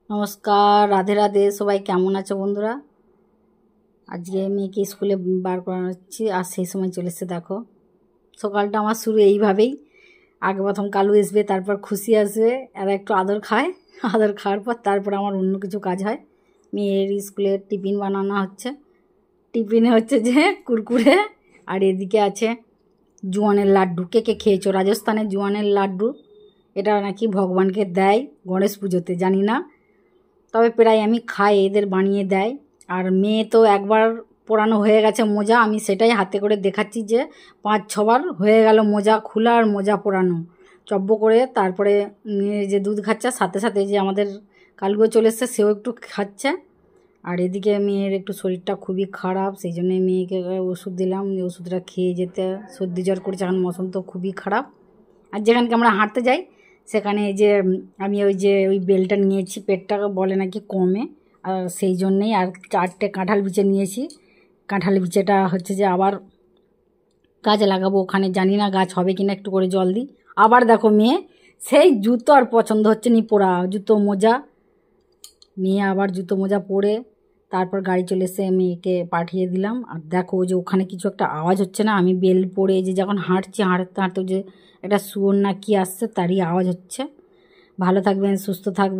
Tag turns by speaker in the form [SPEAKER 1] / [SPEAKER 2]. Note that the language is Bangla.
[SPEAKER 1] নমস্কার, রাধে রাধে। সবাই কেমন আছো বন্ধুরা? আজকে মেয়েকে স্কুলে বার করাচ্ছি আর সেই সময় চলে এসছে। দেখো, সকালটা আমার শুরু এইভাবেই। আগে প্রথম কালু আসবে, তারপর খুশি আসবে, আর একটু আদর খায়। আদর খাওয়ার পর তারপর আমার অন্য কিছু কাজ হয়। মেয়ের স্কুলের টিফিন বানানো হচ্ছে। টিফিনে হচ্ছে যে কুরকুরে, আর এদিকে আছে জোয়ানের লাড্ডু। কে কে খেয়েছো? রাজস্থানের জোয়ানের লাড্ডু, এটা নাকি ভগবানকে দেয় গণেশ পুজোতে, জানি না, তবে প্রায় আমি খাই, এদের বানিয়ে দেয়। আর মেয়ে তো একবার পোড়ানো হয়ে গেছে মোজা, আমি সেটাই হাতে করে দেখাচ্ছি যে 5-6বার হয়ে গেল মোজা খোলা আর মোজা পোড়ানো। চব্য করে তারপরে মেয়ে যে দুধ খাচ্ছে, সাথে সাথে যে আমাদের কালুও চলে এসছে, সেও একটু খাচ্ছে। আর এদিকে মেয়ের একটু শরীরটা খুবই খারাপ, সেই জন্যে মেয়েকে ওষুধ দিলাম, ওষুধটা খেয়ে যেতে। সর্দি জ্বর করেছে, এখন মৌসুম তো খুবই খারাপ। আর যেখানকে আমরা হাঁটতে যাই সেখানে এই যে আমি ওই বেলটা নিয়েছি, পেটটা বলে নাকি কমে, আর সেই জন্যেই আর 4টে কাঁঠাল বিচে নিয়েছি। কাঁঠাল বিচেটা হচ্ছে যে আবার গাছে লাগাবো, ওখানে জানি না গাছ হবে কিনা, একটু করে জল দিই। আবার দেখো মেয়ে সেই জুতো আর পছন্দ হচ্ছে নি পরা, জুতো মোজা। মেয়ে আবার জুতো মোজা পরে তারপর গাড়ি চলে এসে মেয়েকে পাঠিয়ে দিলাম। আর দেখো যে ওখানে কিছু একটা আওয়াজ হচ্ছে না, আমি বেল পরে যে যখন হাঁটছি, হাঁটতে হাঁটতে যে একটা শুয়োর না কি আসছে, তারই আওয়াজ হচ্ছে। ভালো থাকবেন, সুস্থ থাকবেন।